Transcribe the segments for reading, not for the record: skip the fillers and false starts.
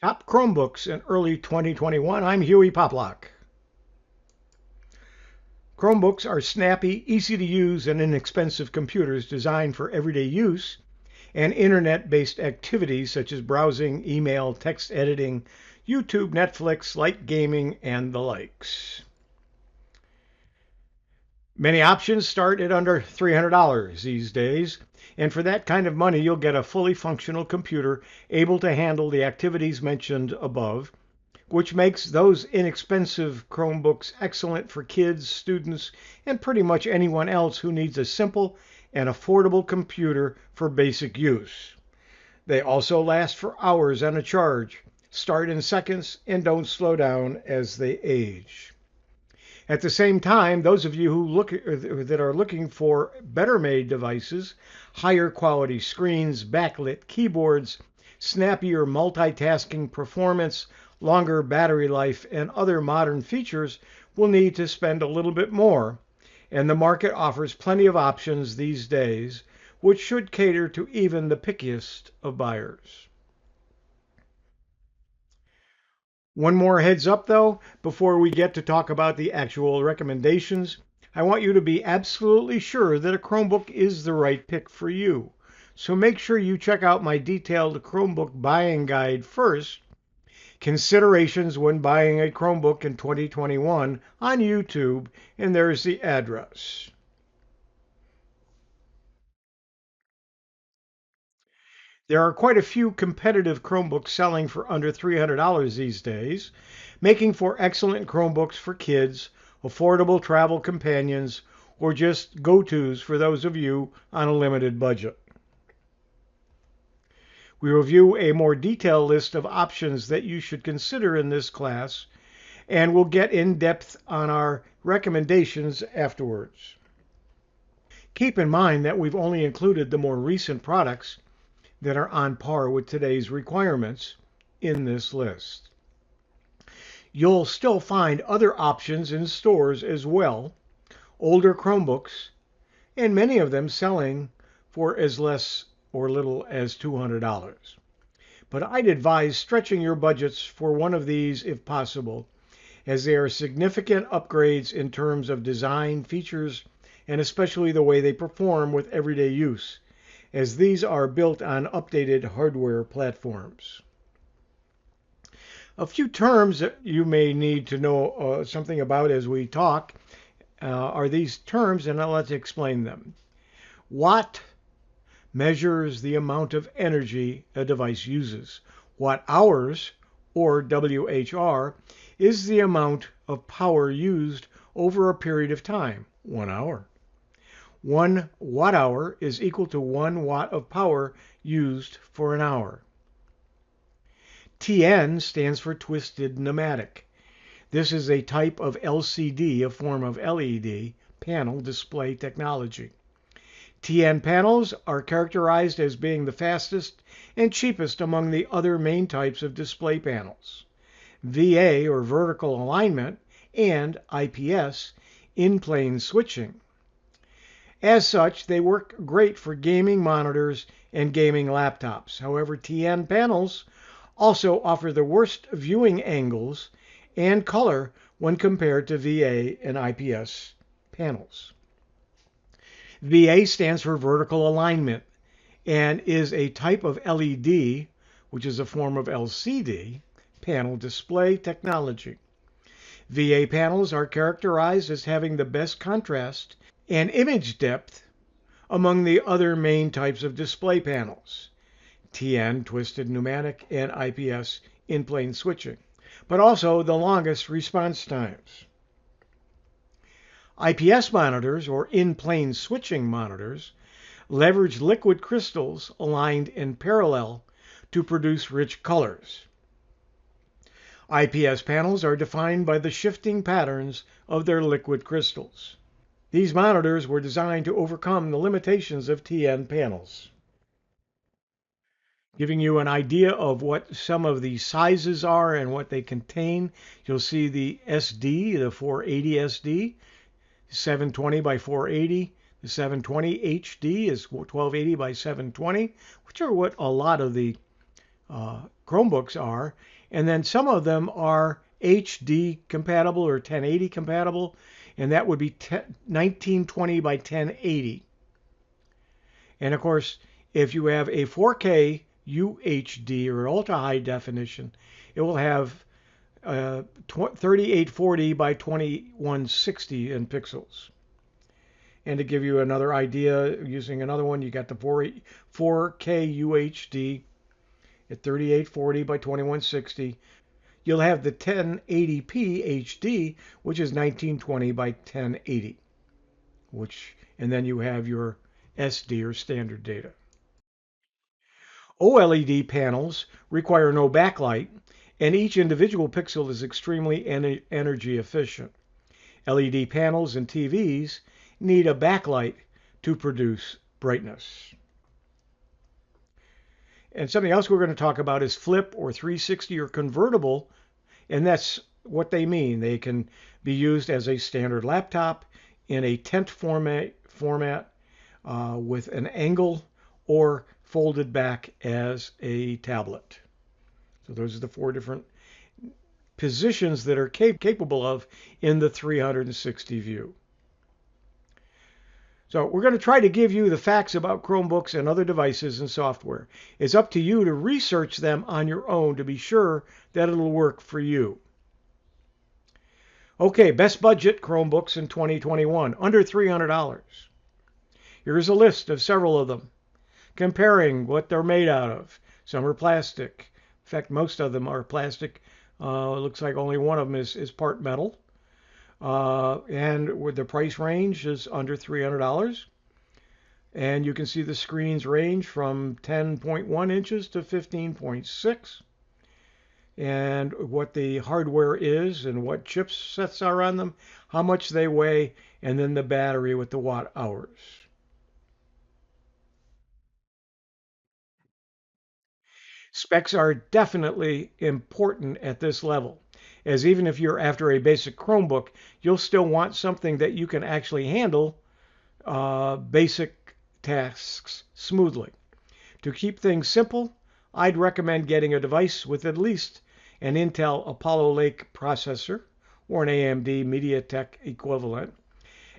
Top Chromebooks in early 2021. I'm Huey Poplock. Chromebooks are snappy, easy to use, and inexpensive computers designed for everyday use and internet-based activities such as browsing, email, text editing, YouTube, Netflix, light gaming, and the likes. Many options start at under $300 these days, and for that kind of money, you'll get a fully functional computer able to handle the activities mentioned above, which makes those inexpensive Chromebooks excellent for kids, students, and pretty much anyone else who needs a simple and affordable computer for basic use. They also last for hours on a charge, start in seconds, and don't slow down as they age. At the same time, those of you that are looking for better made devices, higher quality screens, backlit keyboards, snappier multitasking performance, longer battery life, and other modern features will need to spend a little bit more. And the market offers plenty of options these days, which should cater to even the pickiest of buyers. One more heads up though, before we get to talk about the actual recommendations, I want you to be absolutely sure that a Chromebook is the right pick for you. So make sure you check out my detailed Chromebook buying guide first. Considerations when buying a Chromebook in 2021 on YouTube, and there's the address. There are quite a few competitive Chromebooks selling for under $300 these days, making for excellent Chromebooks for kids, affordable travel companions, or just go-tos for those of you on a limited budget. We review a more detailed list of options that you should consider in this class, and we'll get in depth on our recommendations afterwards. Keep in mind that we've only included the more recent products that are on par with today's requirements in this list. You'll still find other options in stores as well, older Chromebooks, and many of them selling for as less or little as $200. But I'd advise stretching your budgets for one of these if possible, as they are significant upgrades in terms of design, features, and especially the way they perform with everyday use, as these are built on updated hardware platforms. A few terms that you may need to know something about as we talk are these terms, and let's explain them. Watt measures the amount of energy a device uses. Watt hours, or WHR, is the amount of power used over a period of time, 1 hour. 1 watt hour is equal to 1 watt of power used for an hour. TN stands for twisted pneumatic. This is a type of LCD, a form of LED, panel display technology. TN panels are characterized as being the fastest and cheapest among the other main types of display panels. VA, or vertical alignment, and IPS, in-plane switching. As such, they work great for gaming monitors and gaming laptops. However, TN panels also offer the worst viewing angles and color when compared to VA and IPS panels. VA stands for vertical alignment and is a type of LED, which is a form of LCD, panel display technology. VA panels are characterized as having the best contrast and image depth among the other main types of display panels, TN, twisted pneumatic, and IPS, in-plane switching, but also the longest response times. IPS monitors, or in-plane switching monitors, leverage liquid crystals aligned in parallel to produce rich colors. IPS panels are defined by the shifting patterns of their liquid crystals. These monitors were designed to overcome the limitations of TN panels. Giving you an idea of what some of the sizes are and what they contain, you'll see the SD, the 480 SD, 720 by 480. The 720 HD is 1280 by 720, which are what a lot of the Chromebooks are. And then some of them are HD compatible or 1080 compatible, and that would be 1920 by 1080. And of course, if you have a 4K UHD or ultra high definition, it will have 3840 by 2160 in pixels. And to give you another idea, using another one, you got the 4K UHD at 3840 by 2160. You'll have the 1080p HD, which is 1920 by 1080, and then you have your SD or standard data. OLED panels require no backlight, and each individual pixel is extremely energy efficient. LED panels and TVs need a backlight to produce brightness. And something else we're going to talk about is flip or 360 or convertible, and that's what they mean. They can be used as a standard laptop in a tent format with an angle, or folded back as a tablet. So those are the 4 different positions that are capable of in the 360 view. So we're going to try to give you the facts about Chromebooks and other devices and software. It's up to you to research them on your own to be sure that it'll work for you. Okay, best budget Chromebooks in 2021, under $300. Here's a list of several of them, comparing what they're made out of. Some are plastic. In fact, most of them are plastic. It looks like only one of them is part metal. And with the price range is under $300. And you can see the screens range from 10.1 inches to 15.6. And what the hardware is and what chipsets are on them, how much they weigh, and then the battery with the watt hours. Specs are definitely important at this level, as even if you're after a basic Chromebook, you'll still want something that you can actually handle basic tasks smoothly. To keep things simple, I'd recommend getting a device with at least an Intel Apollo Lake processor or an AMD MediaTek equivalent,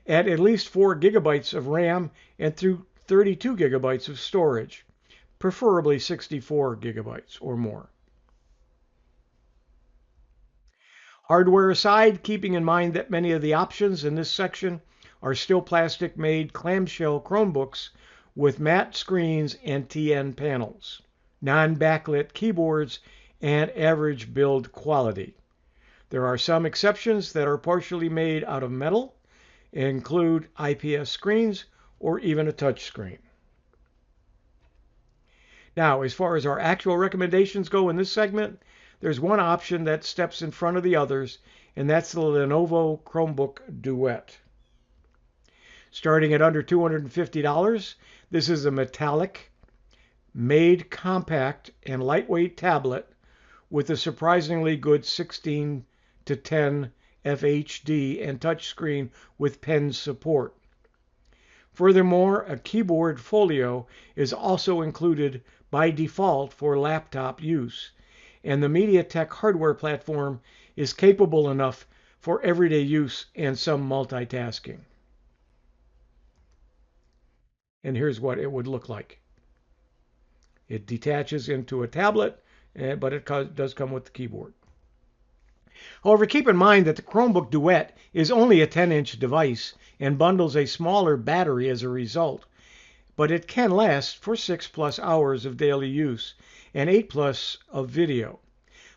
at least 4 gigabytes of RAM and through 32 gigabytes of storage, preferably 64 gigabytes or more. Hardware aside, keeping in mind that many of the options in this section are still plastic-made clamshell Chromebooks with matte screens and TN panels, non-backlit keyboards, and average build quality. There are some exceptions that are partially made out of metal, include IPS screens or even a touch screen. Now, as far as our actual recommendations go in this segment, there's one option that steps in front of the others, and that's the Lenovo Chromebook Duet. Starting at under $250, this is a metallic, made compact and lightweight tablet with a surprisingly good 16 to 10 FHD and touchscreen with pen support. Furthermore, a keyboard folio is also included by default for laptop use, and the MediaTek hardware platform is capable enough for everyday use and some multitasking. And here's what it would look like. It detaches into a tablet, but it does come with the keyboard. However, keep in mind that the Chromebook Duet is only a 10-inch device and bundles a smaller battery as a result, but it can last for 6+ hours of daily use and 8+ of video.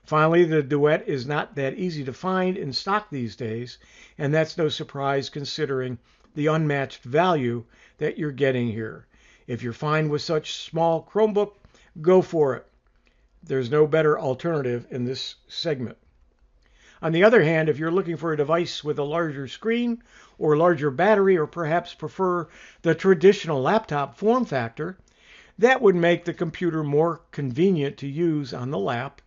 Finally, the Duet is not that easy to find in stock these days, and that's no surprise considering the unmatched value that you're getting here. If you're fine with such small Chromebook, go for it. There's no better alternative in this segment. On the other hand, if you're looking for a device with a larger screen or larger battery, or perhaps prefer the traditional laptop form factor, that would make the computer more convenient to use on the lap.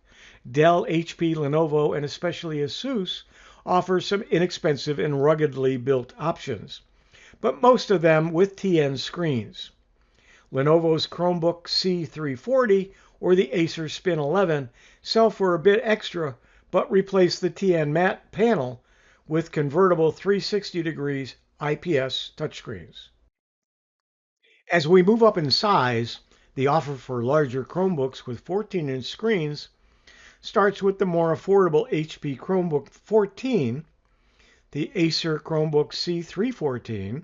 Dell, HP, Lenovo, and especially Asus offer some inexpensive and ruggedly built options, but most of them with TN screens. Lenovo's Chromebook C340 or the Acer Spin 11 sell for a bit extra, but replace the TN matte panel with convertible 360 degrees IPS touchscreens. As we move up in size, the offer for larger Chromebooks with 14-inch screens starts with the more affordable HP Chromebook 14, the Acer Chromebook C314,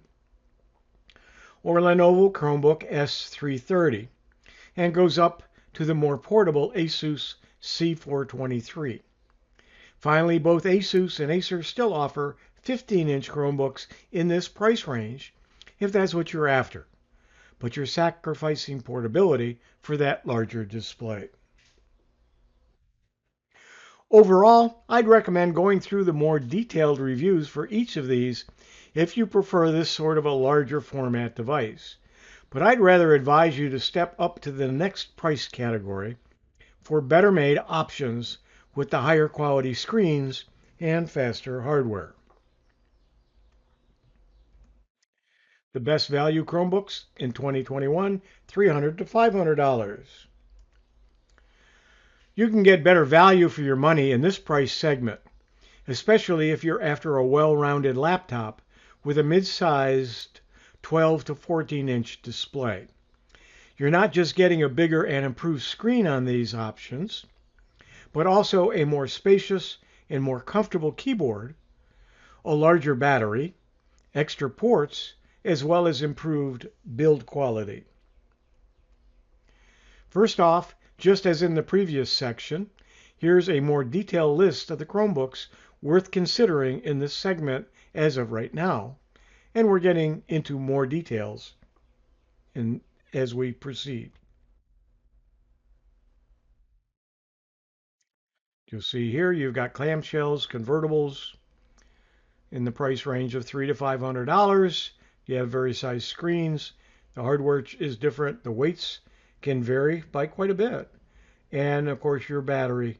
or Lenovo Chromebook S330, and goes up to the more portable Asus C423. Finally, both Asus and Acer still offer 15-inch Chromebooks in this price range, if that's what you're after, but you're sacrificing portability for that larger display. Overall, I'd recommend going through the more detailed reviews for each of these if you prefer this sort of a larger format device. But I'd rather advise you to step up to the next price category for better made options with the higher quality screens and faster hardware. The best value Chromebooks in 2021, $300 to $500. You can get better value for your money in this price segment, especially if you're after a well-rounded laptop with a mid-sized 12 to 14-inch display. You're not just getting a bigger and improved screen on these options, but also a more spacious and more comfortable keyboard, a larger battery, extra ports, as well as improved build quality. First off, just as in the previous section, here's a more detailed list of the Chromebooks worth considering in this segment as of right now, and we're getting into more details as we proceed. You'll see here you've got clamshells, convertibles in the price range of $300 to $500. You have various size screens. The hardware is different. The weights can vary by quite a bit. And of course, your battery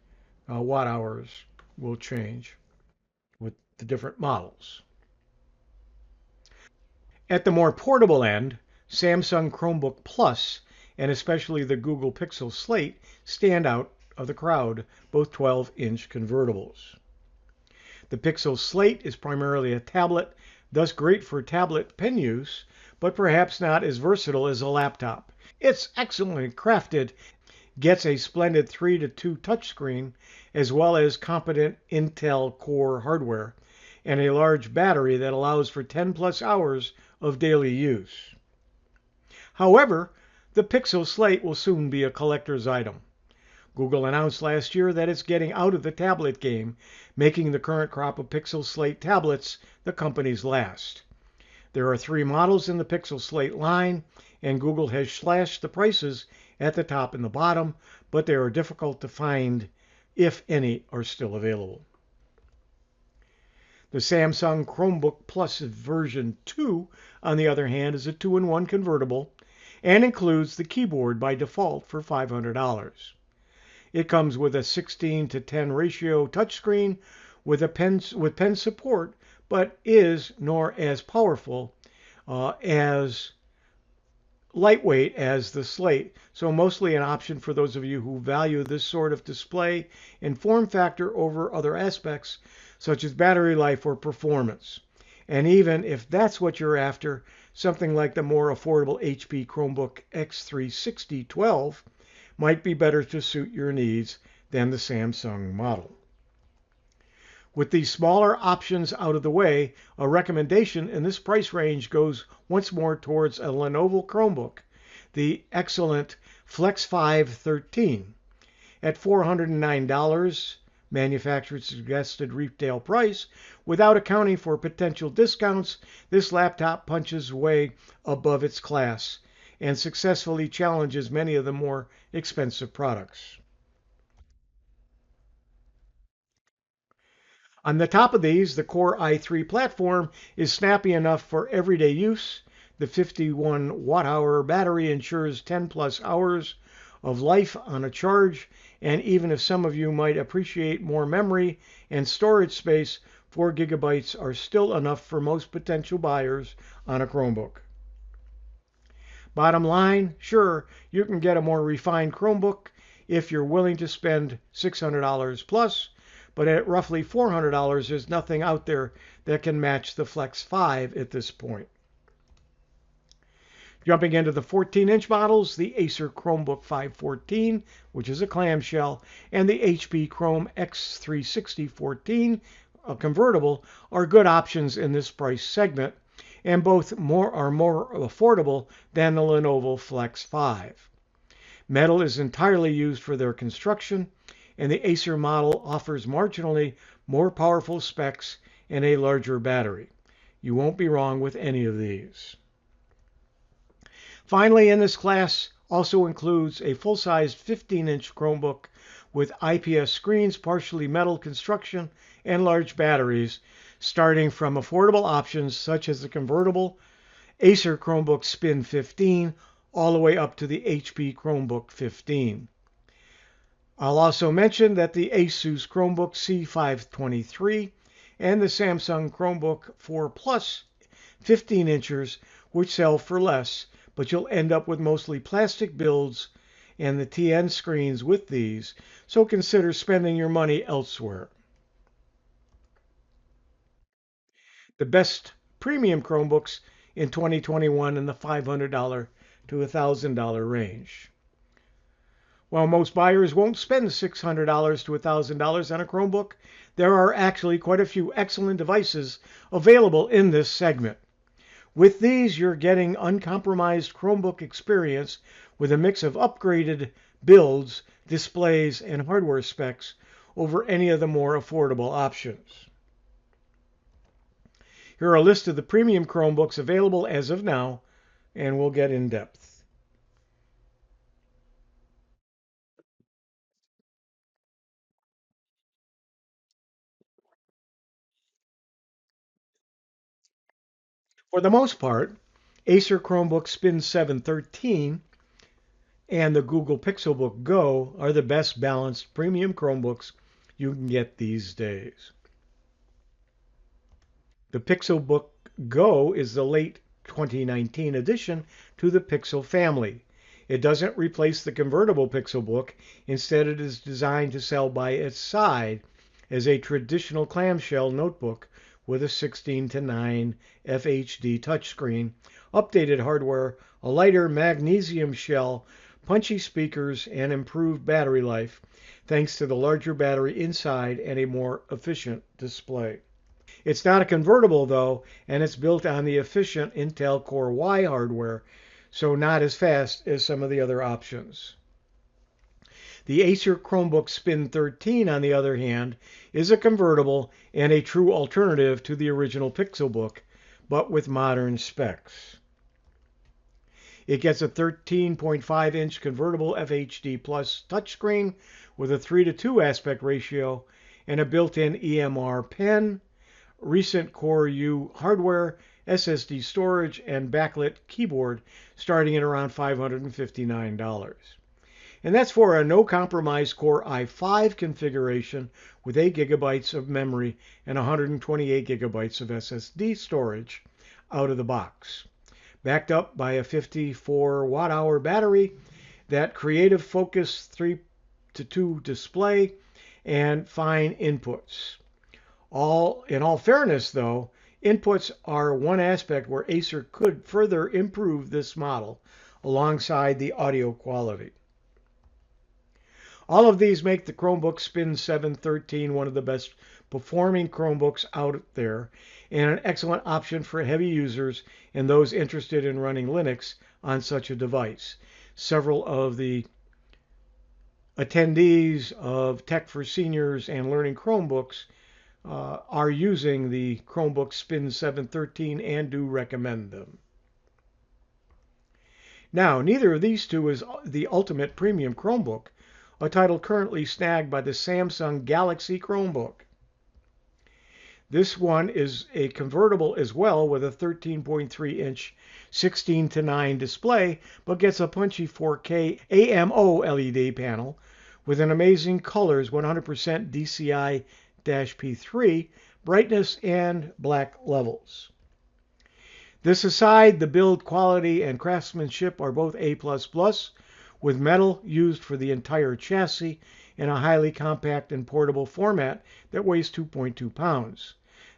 watt hours will change with the different models. At the more portable end, Samsung Chromebook Plus and especially the Google Pixel Slate stand out of the crowd, both 12-inch convertibles. The Pixel Slate is primarily a tablet, thus great for tablet pen use, but perhaps not as versatile as a laptop. It's excellently crafted, gets a splendid 3:2 touchscreen, as well as competent Intel Core hardware, and a large battery that allows for 10 plus hours of daily use. However, the Pixel Slate will soon be a collector's item. Google announced last year that it's getting out of the tablet game, making the current crop of Pixel Slate tablets the company's last. There are 3 models in the Pixel Slate line, and Google has slashed the prices at the top and the bottom, but they are difficult to find if any are still available. The Samsung Chromebook Plus version 2, on the other hand, is a 2-in-1 convertible and includes the keyboard by default for $500. It comes with a 16:10 ratio touchscreen with pen support, but is nor as powerful as lightweight as the Slate, so mostly an option for those of you who value this sort of display and form factor over other aspects such as battery life or performance. And even if that's what you're after, something like the more affordable HP Chromebook X360 12 might be better to suit your needs than the Samsung model. With these smaller options out of the way, a recommendation in this price range goes once more towards a Lenovo Chromebook, the excellent Flex 5 13. At $409, manufacturer's suggested retail price, without accounting for potential discounts, this laptop punches way above its class and successfully challenges many of the more expensive products. On the top of these, the Core i3 platform is snappy enough for everyday use. The 51 watt-hour battery ensures 10 plus hours of life on a charge, and even if some of you might appreciate more memory and storage space, 4 gigabytes are still enough for most potential buyers on a Chromebook. Bottom line, sure, you can get a more refined Chromebook if you're willing to spend $600 plus, but at roughly $400, there's nothing out there that can match the Flex 5 at this point. Jumping into the 14-inch models, the Acer Chromebook 514, which is a clamshell, and the HP Chrome X360 14, a convertible, are good options in this price segment, and both are more affordable than the Lenovo Flex 5. Metal is entirely used for their construction, and the Acer model offers marginally more powerful specs and a larger battery. You won't be wrong with any of these. Finally, in this class also includes a full-sized 15-inch Chromebook with IPS screens, partially metal construction, and large batteries, starting from affordable options such as the convertible Acer Chromebook Spin 15 all the way up to the HP Chromebook 15. I'll also mention that the Asus Chromebook C523 and the Samsung Chromebook 4 Plus 15 inchers, which sell for less, but you'll end up with mostly plastic builds and the TN screens with these, so consider spending your money elsewhere. The best premium Chromebooks in 2021 in the $500 to $1,000 range. While most buyers won't spend $600 to $1,000 on a Chromebook, there are actually quite a few excellent devices available in this segment. With these, you're getting uncompromised Chromebook experience with a mix of upgraded builds, displays, and hardware specs over any of the more affordable options. Here are a list of the premium Chromebooks available as of now, and we'll get in depth. For the most part, Acer Chromebook Spin 713 and the Google Pixelbook Go are the best balanced premium Chromebooks you can get these days. The Pixelbook Go is the late 2019 addition to the Pixel family. It doesn't replace the convertible Pixelbook. Instead, it is designed to sell by its side as a traditional clamshell notebook with a 16:9 FHD touchscreen, updated hardware, a lighter magnesium shell, punchy speakers, and improved battery life, thanks to the larger battery inside and a more efficient display. It's not a convertible, though, and it's built on the efficient Intel Core Y hardware, so not as fast as some of the other options. The Acer Chromebook Spin 13, on the other hand, is a convertible and a true alternative to the original Pixelbook, but with modern specs. It gets a 13.5-inch convertible FHD Plus touchscreen with a 3:2 aspect ratio and a built-in EMR pen, recent Core U hardware, SSD storage, and backlit keyboard starting at around $559. And that's for a no-compromise Core i5 configuration with 8 gigabytes of memory and 128 gigabytes of SSD storage out of the box. Backed up by a 54 watt-hour battery, that creative focus 3:2 display, and fine inputs. In all fairness, though, inputs are one aspect where Acer could further improve this model alongside the audio quality. All of these make the Chromebook Spin 713 one of the best performing Chromebooks out there and an excellent option for heavy users and those interested in running Linux on such a device. Several of the attendees of Tech for Seniors and Learning Chromebooks are using the Chromebook Spin 713 and do recommend them. Now, neither of these two is the ultimate premium Chromebook, a title currently snagged by the Samsung Galaxy Chromebook. This one is a convertible as well with a 13.3-inch 16:9 display, but gets a punchy 4K AMO LED panel with an amazing colors 100% DCI-P3 brightness and black levels. This aside, the build quality and craftsmanship are both A++, with metal used for the entire chassis in a highly compact and portable format that weighs 2.2 pounds.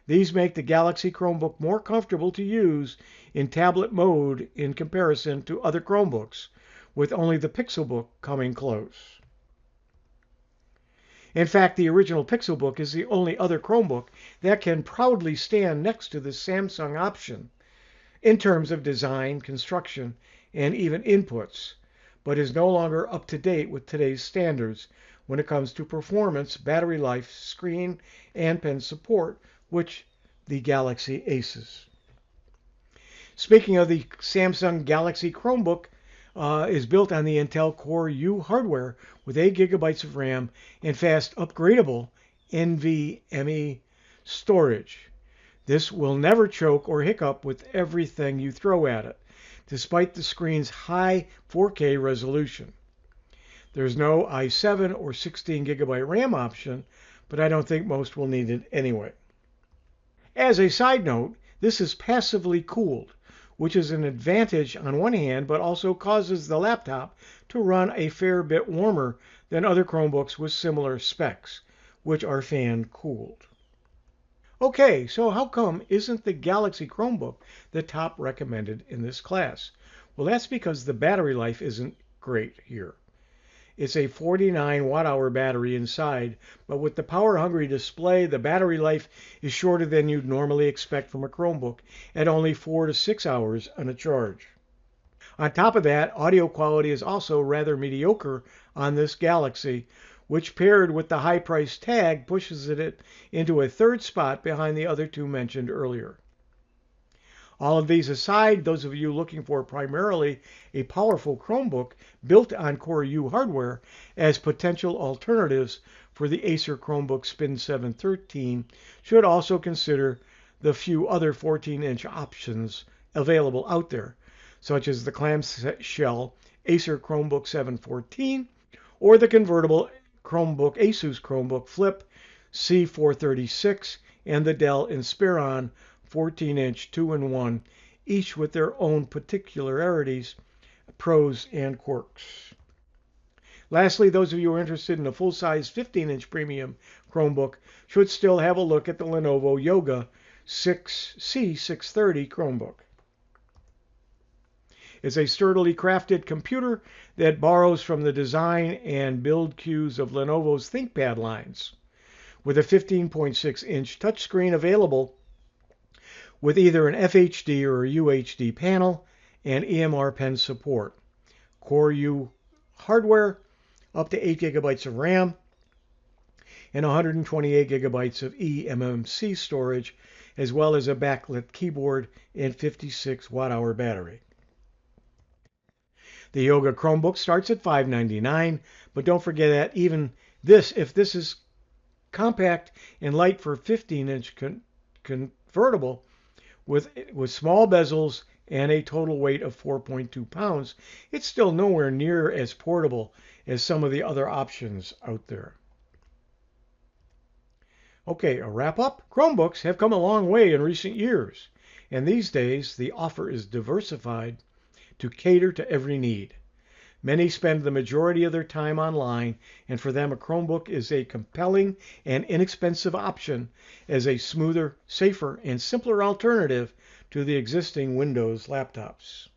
These make the Galaxy Chromebook more comfortable to use in tablet mode in comparison to other Chromebooks, with only the Pixelbook coming close. In fact, the original Pixelbook is the only other Chromebook that can proudly stand next to the Samsung option in terms of design, construction, and even inputs, but is no longer up to date with today's standards when it comes to performance, battery life, screen, and pen support, which the Galaxy aces. Speaking of the Samsung Galaxy Chromebook, is built on the Intel Core U hardware with 8 gigabytes of RAM and fast upgradable NVMe storage. This will never choke or hiccup with everything you throw at it, despite the screen's high 4K resolution. There's no i7 or 16 gigabyte RAM option, but I don't think most will need it anyway. As a side note, this is passively cooled, which is an advantage on one hand, but also causes the laptop to run a fair bit warmer than other Chromebooks with similar specs, which are fan cooled. Okay, so how come isn't the Galaxy Chromebook the top recommended in this class? Well, that's because the battery life isn't great here. It's a 49 watt-hour battery inside, but with the power-hungry display, the battery life is shorter than you'd normally expect from a Chromebook at only 4 to 6 hours on a charge. On top of that, audio quality is also rather mediocre on this Galaxy, which paired with the high price tag pushes it into a third spot behind the other two mentioned earlier. All of these aside, those of you looking for primarily a powerful Chromebook built on Core U hardware as potential alternatives for the Acer Chromebook Spin 713 should also consider the few other 14-inch options available out there, such as the clamshell Acer Chromebook 714 or the convertible Asus Chromebook Flip C436 and the Dell Inspiron 14-inch 2-in-1, each with their own particularities, pros, and quirks. Lastly, those of you who are interested in a full-size 15-inch premium Chromebook should still have a look at the Lenovo Yoga C630 Chromebook. It's a sturdily crafted computer that borrows from the design and build cues of Lenovo's ThinkPad lines, with a 15.6-inch touchscreen available with either an FHD or a UHD panel and EMR pen support. Core U hardware, up to 8 gigabytes of RAM, and 128 gigabytes of eMMC storage, as well as a backlit keyboard and 56 watt-hour battery. The Yoga Chromebook starts at $599, but don't forget that even this, if this is compact and light for 15-inch convertible, with small bezels and a total weight of 4.2 pounds, it's still nowhere near as portable as some of the other options out there. Okay, a wrap up. Chromebooks have come a long way in recent years, and these days the offer is diversified to cater to every need. Many spend the majority of their time online, and for them a Chromebook is a compelling and inexpensive option as a smoother, safer, and simpler alternative to the existing Windows laptops.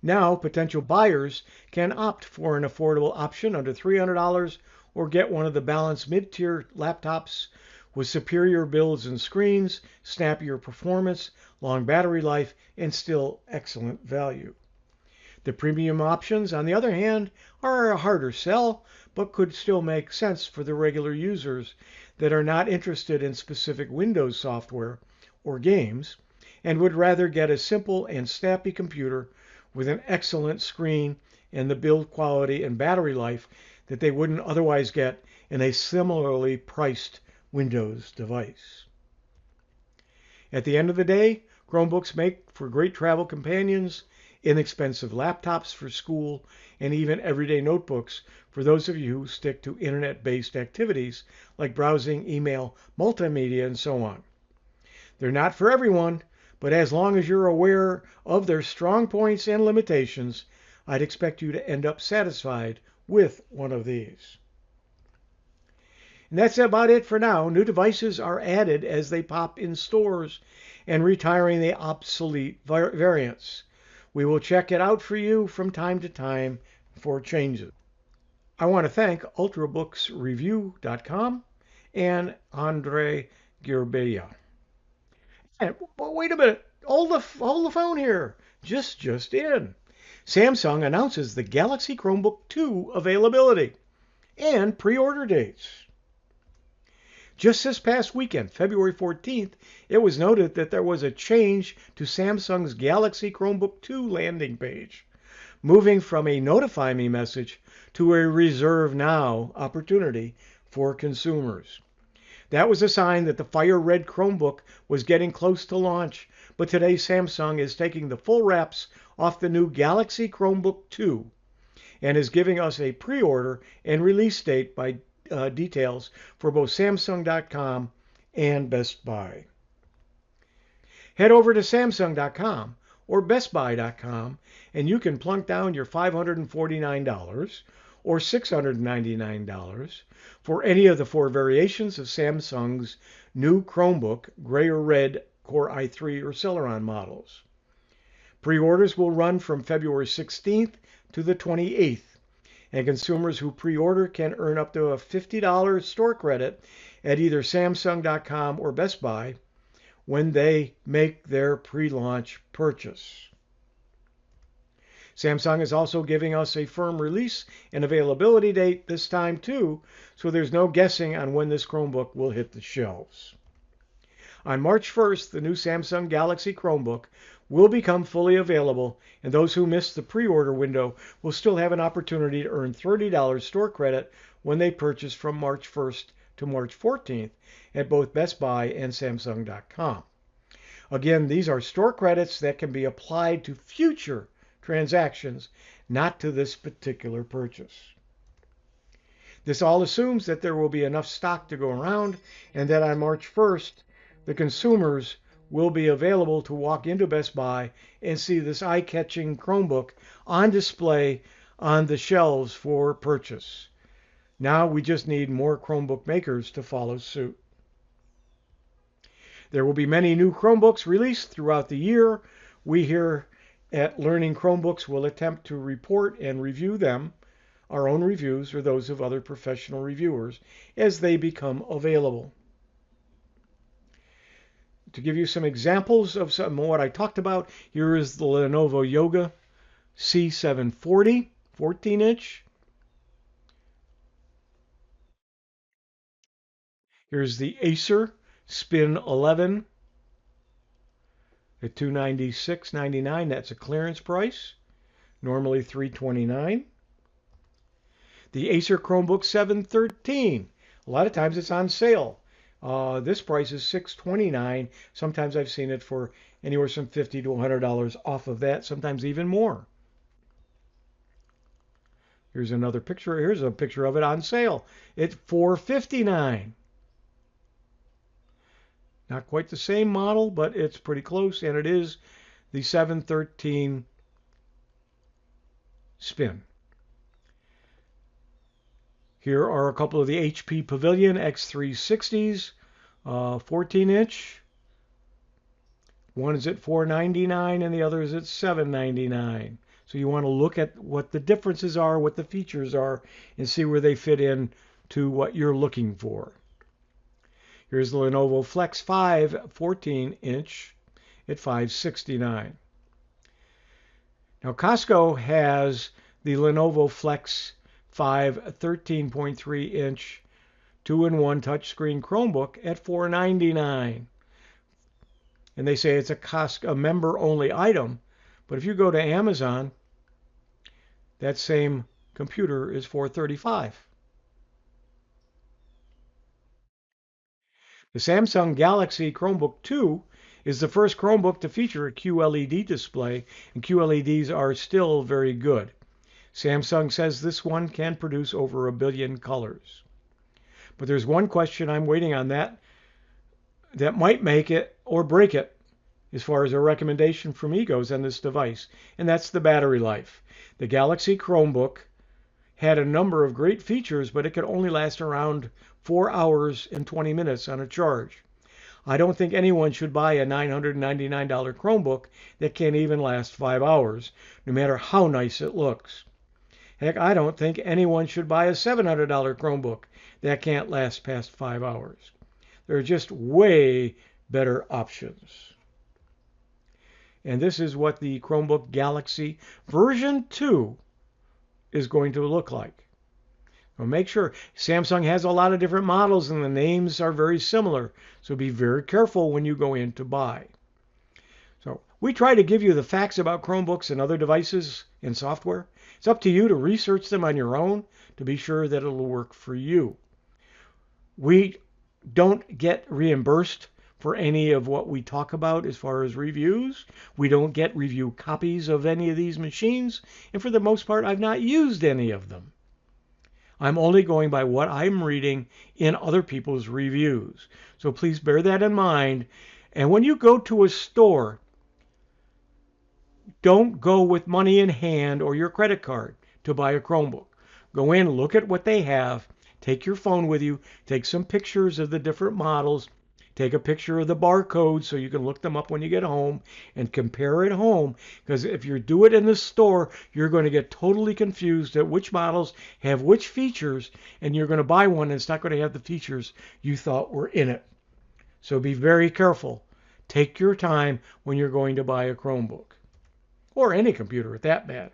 Now, potential buyers can opt for an affordable option under $300 or get one of the balanced mid-tier laptops with superior builds and screens, snappier performance, long battery life, and still excellent value. The premium options, on the other hand, are a harder sell, but could still make sense for the regular users that are not interested in specific Windows software or games and would rather get a simple and snappy computer with an excellent screen and the build quality and battery life that they wouldn't otherwise get in a similarly priced Windows device. At the end of the day, Chromebooks make for great travel companions, inexpensive laptops for school, and even everyday notebooks for those of you who stick to internet-based activities like browsing, email, multimedia, and so on. They're not for everyone, But as long as you're aware of their strong points and limitations, I'd expect you to end up satisfied with one of these. And that's about it for now. New devices are added as they pop in stores and retiring the obsolete variants. We will check it out for you from time to time for changes. I want to thank ultrabooksreview.com and Andre Gerbea. And wait a minute, hold the phone here. Just in. Samsung announces the Galaxy Chromebook 2 availability and pre-order dates. Just this past weekend, February 14th, it was noted that there was a change to Samsung's Galaxy Chromebook 2 landing page, moving from a notify me message to a reserve now opportunity for consumers. That was a sign that the fire red Chromebook was getting close to launch, but today Samsung is taking the full wraps off the new Galaxy Chromebook 2 and is giving us a pre-order and release date by details for both Samsung.com and Best Buy. Head over to Samsung.com or BestBuy.com and you can plunk down your $549 or $699 for any of the 4 variations of Samsung's new Chromebook, gray or red Core i3 or Celeron models. Pre-orders will run from February 16th to the 28th, and consumers who pre-order can earn up to a $50 store credit at either Samsung.com or Best Buy when they make their pre-launch purchase. Samsung is also giving us a firm release and availability date this time too, so there's no guessing on when this Chromebook will hit the shelves. On March 1st, the new Samsung Galaxy Chromebook will become fully available, and those who missed the pre-order window will still have an opportunity to earn $30 store credit when they purchase from March 1st to March 14th at both Best Buy and Samsung.com. Again, these are store credits that can be applied to future transactions, not to this particular purchase. This all assumes that there will be enough stock to go around and that on March 1st, the consumers will be available to walk into Best Buy and see this eye-catching Chromebook on display on the shelves for purchase. Now we just need more Chromebook makers to follow suit. There will be many new Chromebooks released throughout the year. We here at Learning Chromebooks will attempt to report and review them, our own reviews or those of other professional reviewers, as they become available. To give you some examples of some of what I talked about, here is the Lenovo Yoga C740 14-inch. Here's the Acer Spin 11 at $296.99. That's a clearance price, normally $329. The Acer Chromebook 713. A lot of times it's on sale. This price is $629. Sometimes I've seen it for anywhere from $50 to $100 off of that, sometimes even more. Here's another picture. Here's a picture of it on sale. It's $459. Not quite the same model, but it's pretty close, and it is the 713 Spin. Here are a couple of the HP Pavilion X360s, 14-inch. One is at $499 and the other is at $799. So you want to look at what the differences are, what the features are, and see where they fit in to what you're looking for. Here's the Lenovo Flex 5 14-inch at $569. Now Costco has the Lenovo Flex 5 13.3-inch 2-in-1 touchscreen Chromebook at $499. And they say it's a member-only item, but if you go to Amazon, that same computer is $435. The Samsung Galaxy Chromebook 2 is the first Chromebook to feature a QLED display, and QLEDs are still very good. Samsung says this one can produce over 1 billion colors. But there's one question I'm waiting on that might make it or break it, as far as a recommendation from me goes on this device, and that's the battery life. The Galaxy Chromebook had a number of great features, but it could only last around 4 hours and 20 minutes on a charge. I don't think anyone should buy a $999 Chromebook that can't even last 5 hours, no matter how nice it looks. Heck, I don't think anyone should buy a $700 Chromebook that can't last past 5 hours. There are just way better options. And this is what the Chromebook Galaxy version 2 is going to look like. Well, make sure Samsung has a lot of different models and the names are very similar, so be very careful when you go in to buy. So we try to give you the facts about Chromebooks and other devices and software. It's up to you to research them on your own to be sure that it'll work for you. We don't get reimbursed for any of what we talk about as far as reviews. We don't get review copies of any of these machines, and for the most part, I've not used any of them. I'm only going by what I'm reading in other people's reviews. So please bear that in mind. And when you go to a store, don't go with money in hand or your credit card to buy a Chromebook. Go in, look at what they have, take your phone with you, take some pictures of the different models, take a picture of the barcode so you can look them up when you get home and compare at home. Because if you do it in the store, you're going to get totally confused at which models have which features, and you're going to buy one and it's not going to have the features you thought were in it. So be very careful. Take your time when you're going to buy a Chromebook. Or any computer at that matter.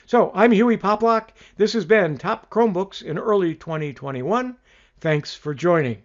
So I'm Huey Poplock. This has been Top Chromebooks in early 2021. Thanks for joining.